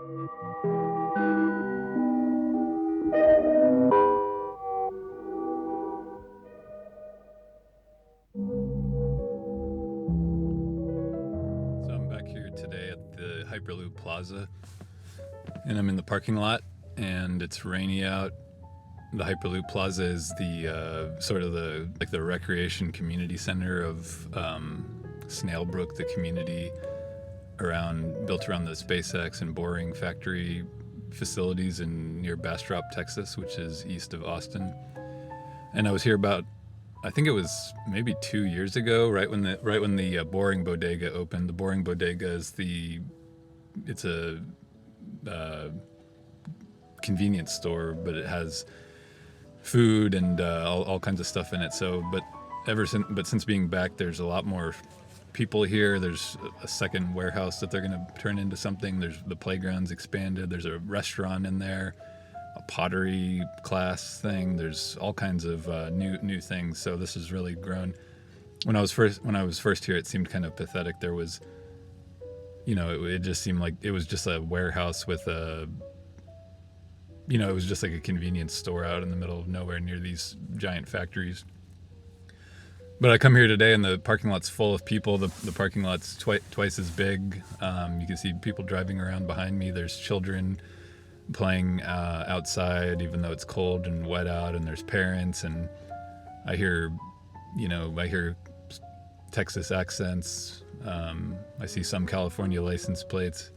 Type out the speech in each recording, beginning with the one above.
So I'm back here today at the Hyperloop Plaza, and I'm in the parking lot, and it's rainy out. The Hyperloop Plaza is the sort of the recreation community center of Snailbrook, the community built around the SpaceX and Boring factory facilities near Bastrop, Texas, which is east of Austin. And I was here about, I think it was maybe 2 years ago, right when the Boring Bodega opened. The Boring Bodega it's a convenience store, but it has food and all kinds of stuff in it. Since being back, there's a lot more people here. There's a second warehouse that they're going to turn into something. The playground's expanded. There's a restaurant in there, a pottery class thing. There's all kinds of new things. So this has really grown. When I was first here, it seemed kind of pathetic. There was, it just seemed like it was just a warehouse with it was just like a convenience store out in the middle of nowhere near these giant factories. But I come here today and the parking lot's full of people. The parking lot's twice as big. You can see people driving around behind me. There's children playing outside, even though it's cold and wet out, and there's parents, and I hear Texas accents. I see some California license plates.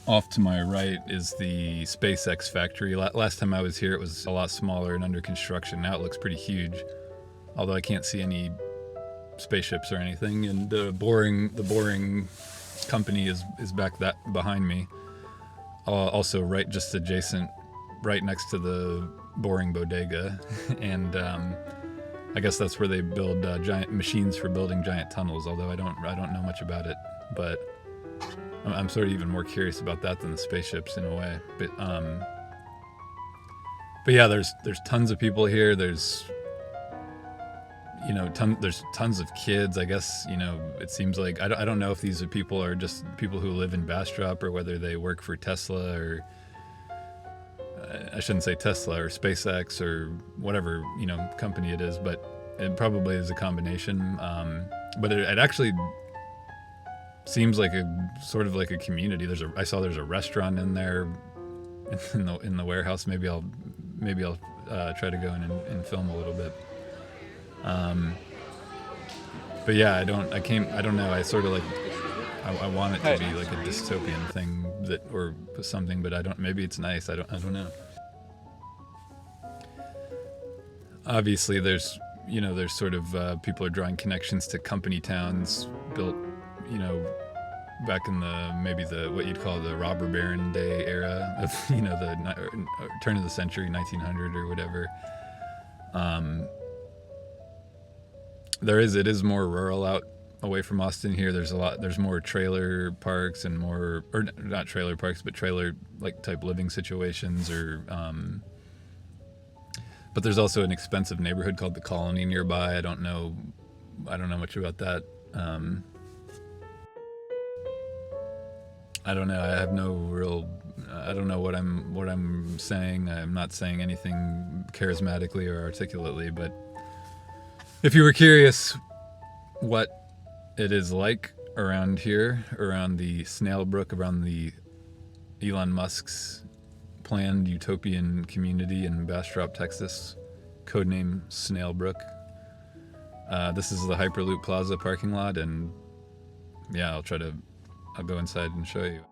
Off to my right is the SpaceX factory. Last time I was here, it was a lot smaller and under construction. Now it looks pretty huge, although I can't see any spaceships or anything. And the Boring company is back behind me. Also, right just adjacent, right next to the Boring Bodega, and I guess that's where they build giant machines for building giant tunnels. Although I don't know much about it, but I'm sort of even more curious about that than the spaceships in a way. But yeah, there's tons of people here. There's there's tons of kids. I guess it seems like I don't know if these are just people who live in Bastrop or whether they work for Tesla or I shouldn't say Tesla or SpaceX or whatever company it is, but it probably is a combination. But it actually seems like a sort of like a community. I saw there's a restaurant in there in the warehouse. Maybe I'll try to go in and film a little bit. But yeah, I don't know. I sort of I want it to be like a dystopian thing or something, but maybe it's nice. I don't know. Obviously there's sort of, people are drawing connections to company towns built, back in what you'd call the robber baron day era of, the turn of the century, 1900 or whatever. It is more rural out away from Austin here. There's more trailer parks and or not trailer parks, but trailer type living situations but there's also an expensive neighborhood called the Colony nearby. I don't know much about that. I don't know. I don't know what I'm saying. I'm not saying anything charismatically or articulately, but if you were curious what it is like around here, around the Snailbrook, around the Elon Musk's planned utopian community in Bastrop, Texas, codename Snailbrook. This is the Hyperloop Plaza parking lot, and yeah, I'll go inside and show you.